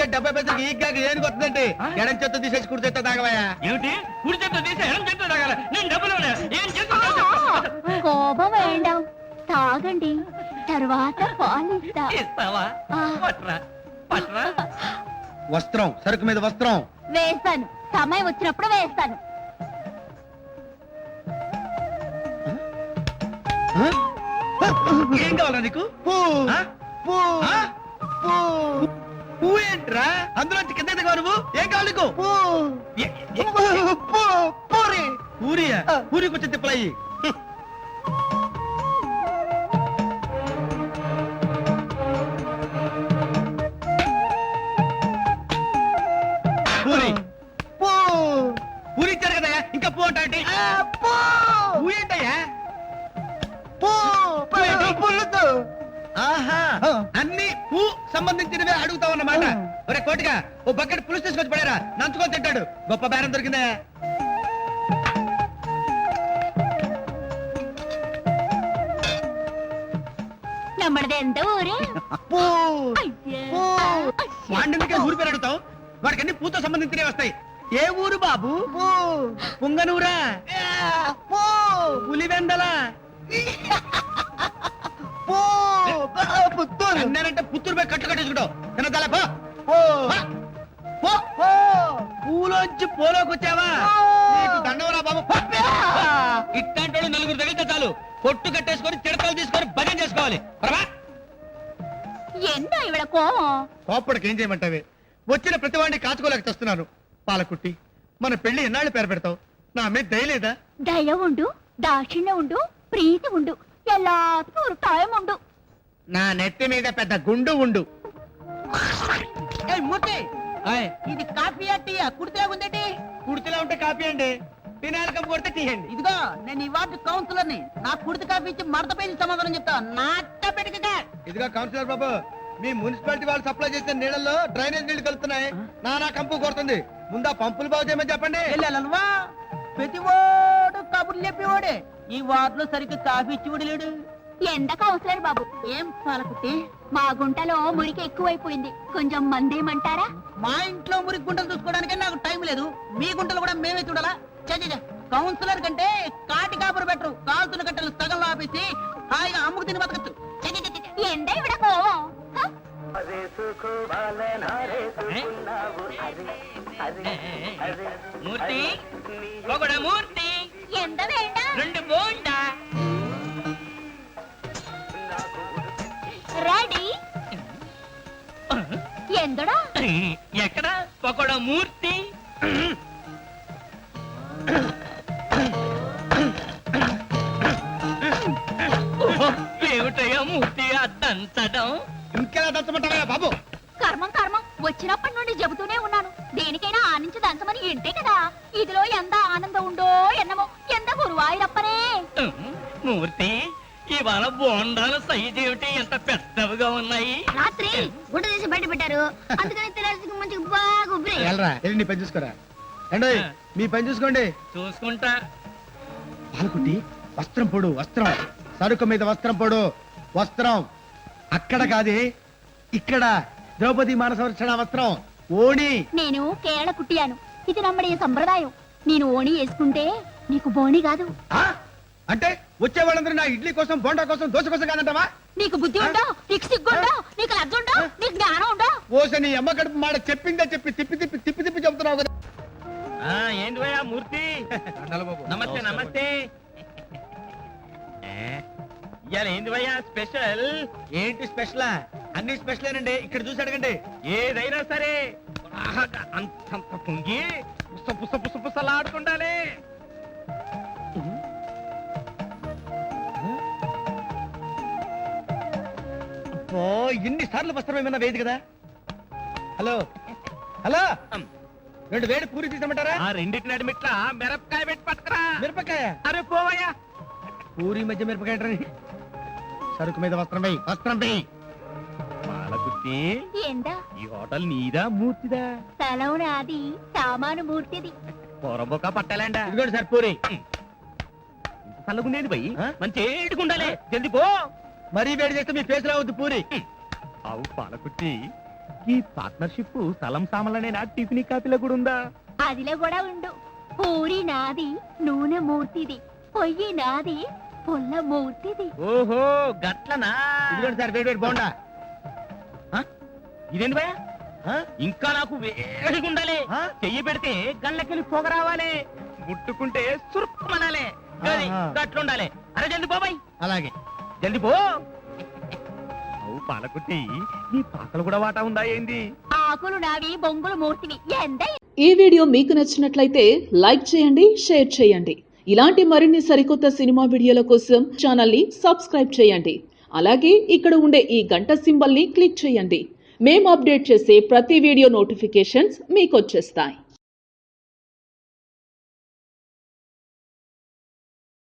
వచ్చే 70 పైసలకి ఈగ్గా ఏం కొత్తదండి ఎడం చేత్తో తీసేసి కుడి చేత్తో తాగవయ్యా. ఏమిటి కుడి చేత్తో తీసి ఎడం చేత్తో తాగాల? నేను డబ్బులు ఏం చేస్తా? కోపం వేయండాం తాగండి తర్వాత పాలిస్తా. ఇస్తావా? పట్రా పట్రా. వస్త్రం సరుకు మీద వస్త్రం వేస్తాను సమయం వచ్చినప్పుడు వేస్తాను. ఏం కావాలా నీకు? పువ్వు ఏంట్రా? అందులో కింద దిగవా నువ్వు? ఏం కావాలి నీకు? పూరియా? పూరికి వచ్చి తిప్పలయ్యి. పూరి పూరి ఇచ్చారు కదయ్యా, ఇంకా పూ అంటే పూ ఏంటయ్యా? ఆహా, అన్ని పూ సంబంధించినవే అడుగుతావు అన్నమాట. ఒరే కోటిగా ఓ బకెట్ పులుసు తీసుకొచ్చి పడారా, నంచుకొని తింటాడు. గొప్ప బేరం దొరికిందా? நம்மளது எந்த ஊரு? వాడికే ఊరి పేరు అడుగుతావు? వాడికి అన్ని పూతో సంబంధించినవి వస్తాయి. ఏ ఊరు బాబు? పుంగనూరా? పులివెందల? అన్నారంటే పుత్తూరు పోయి కట్టు కట్టేసుకుంటావు. తినదాల పూలోంచి పోలోకి వచ్చావా? దండవరా బాబు. ఇట్లాంటి నలుగురు తగిలితే చాలు పొట్టు కట్టేసుకొని చిడతలు తీసుకొని భజన చేసుకోవాలి. என்ன இவள கோவம்? కోప్పడికి ఏం చేయమంటావే? వచ్చిన ప్రతి వాడిని కాచుకోలేక చేస్తున్నాను. పాలకుట్టి, మన పెళ్లి ఎన్నాళ్ళు పేరు పెడతావు? నా మీద దయలేదా? దయ ఉండు దాక్షిణ్యం ఉండు ప్రీతి ఉండు எல்லாத்துக்கும் ஒரு டைம் ఉండు. నా నెత్తి మీద పెద్ద గుండు ఉండు. ఇది కాఫీ టీయా? కుడితే ఉందండి. కుడితిలా ఉంటే కాపీ అండి, తినాలి కప్పు కొడితే టీ అండి. ఇదిగో నేను ఈ వార్డు కౌన్సిలర్ ని. నా కుడితి కాఫీ ఇచ్చి మడత పైన సమాధానం చెప్తా. నాట పెట్టుగా. ఇదిగో కౌన్సిలర్ బాబు, మీ మున్సిపాలిటీ వాళ్ళు సప్లై చేసిన నీళ్ళల్లో డ్రైనేజ్ నీళ్లు కలుపుతున్నాయి. నానా కంపు కొడుతుంది. ముందా పంపులు బాగు చేయమని చెప్పండి. వెళ్ళాలనువా? ప్రతి వాడు కబుర్లు చెప్పేవాడే. ఈ వార్డులో సరిగ్గా కాఫీ ఇచ్చి లేడు. ఎండ కౌన్సిలర్ బాబు, ఏం పాలకుట్టి? మా గుంటలో మురికి ఎక్కువైపోయింది, కొంచెం మందేమంటారా? మా ఇంట్లో మురికి గుంటలు చూసుకోవడానికే నాకు టైం లేదు. మీ గుంటలు కూడా మేమే చూడాలా? కౌన్సిలర్ కంటే కాటి కాపురు బెటరు. కాల్తున్న కట్టెలు సగంలో ఆపేసి హాయిగా అమ్ముకు తిని బతకచ్చు. ఎండ ఇవిడ కోవం. మూర్తి పొగడ మూర్తి ఎండ వేండ రెండు బోండా రెడీ. ఎందడా ఎక్కడ పొగడ మూర్తి? ఏమిటయ్యా మూర్తి అద్దంచడం? ఇంకెలా దంచమంటావా బాబు? కర్మం కర్మం, వచ్చినప్పటి నుండి చెబుతూనే ఉన్నాను. దేనికైనా ఆనించి దంచమని ఇంటే కదా. ఇదిలో ఎంత ఆనందం ఉండో ఎన్నమో. ఎంత గురువాయిరప్పనే. మూర్తి, ఇవాళ బోండాల సైజు ఏమిటి ఎంత పెద్దవిగా ఉన్నాయి? రాత్రి గుడ్డ తీసి బయట పెట్టారు, అందుకని తినాల్సి మంచిగా బాగా ఉబ్బరి. వెళ్ళరా, వెళ్ళి నీ పని చూసుకోరా. అండి మీ పని చూసుకోండి. చూసుకుంటా. పాలకుట్టి, వస్త్రం పొడు, వస్త్రం సరుకు మీద వస్త్రం పొడు. వస్త్రం అక్కడ కాదే, ఇక్కడ. ద్రౌపది మానస రక్షణ వస్త్రం ఓణి. నేను కేరళ కుట్టియాను. ఇది నమ్మడి సంప్రదాయం. నేను ఓణి వేసుకుంటే నీకు బోణి కాదు. అంటే వచ్చే వాళ్ళందరూ నా ఇడ్లీ కోసం, బోండా కోసం, దోశ కోసం కాదంటావా? నీకు బుద్ధి ఉండో, నీకు సిగ్గుండో, నీకు లజ్జ ఉండో, నీకు జ్ఞానం ఉండో? ఓస నీ అమ్మ కడుపు మాట చెప్పిందే చెప్పి తిప్పి తిప్పి తిప్పి తిప్పి చెప్తున్నావు కదా. ఏంటి భయ్యా మూర్తి? నమస్తే నమస్తే. ఇవాళ ఏంది భయ్యా స్పెషల్? ఏంటి స్పెషలా? అన్ని స్పెషలేనండి. ఇక్కడ చూసి అడగండి. ఏదైనా సరే అంత పొంగి పుస్త పుస్త పుస్త పుస్తలాడుకుండాలి. ఇన్ని సార్లు వస్త్రం ఏమన్నా వేది కదా. హలో హలో, రెండు వేడి పూరి తీసమంటారా? ఆ రెండింటి నడిమిట్లా మిరపకాయ పెట్టి పట్టుకురా. మిరపకాయ? అరే పోవయ్యా. పూరి మధ్య మిరపకాయ అంటారని. సరుకు మీద వస్త్రం వేయి, వస్త్రం వేయి. పాలకుట్టి, ఏందా ఈ హోటల్ నీదా మూర్తిదా? స్థలం నాది, సామాను మూర్తిది. పొరబొక్క పట్టాలండా. ఇదిగోండి సార్ పూరి. చల్లగుండేది భయ్, మంచి ఏడుకుండాలి. జల్ది పో. మరీ వేడి చేస్తే మీ ఫేస్ రావద్దు పూరి. అవు పాలకుట్టి, ఈ పార్ట్నర్షిప్ స్థలం సామాన్లనే నా టిఫిన్ కాపీలో కూడా ఉందా? అదిలో కూడా ఉండు. పూరి నాది, నూనె మూర్తిది, పొయ్యి నాది, పుల్ల మూర్తిది. ఓహో గట్లనా? ఇదిగోండి సార్, వేడి వేడి బోండా. ఇదేంది భయ? ఆ? ఇంకా నాకు వేడిగా ఉండాలి. ఆ? చెయ్యి పెడితే గళ్ళకెళ్ళి పొగ రావాలి, ముట్టుకుంటే సురుక్కుమనాలి. గది ఆహా. గట్లుండాలి. అరే జల్ది బాబాయ్, అలాగే. జల్ది పో. అవు పాలకుట్టి, నీ పాకలు కూడా వాటా ఉందా ఏంది? ఆకులు నావి, బొంగులు మూర్తివి. ఎంత ఈ వీడియో మీకు నచ్చినట్లయితే లైక్ చేయండి, షేర్ చేయండి. ఇలాంటి మరిన్ని సరికొత్త సినిమా వీడియోల కోసం ఛానల్ ని సబ్స్క్రైబ్ చేయండి. అలాగే ఇక్కడ ఉండే ఈ గంట సింబల్ ని క్లిక్ చేయండి. మేము అప్డేట్ చేసే ప్రతి వీడియో నోటిఫికేషన్స్ మీకు వచ్చేస్తాయి.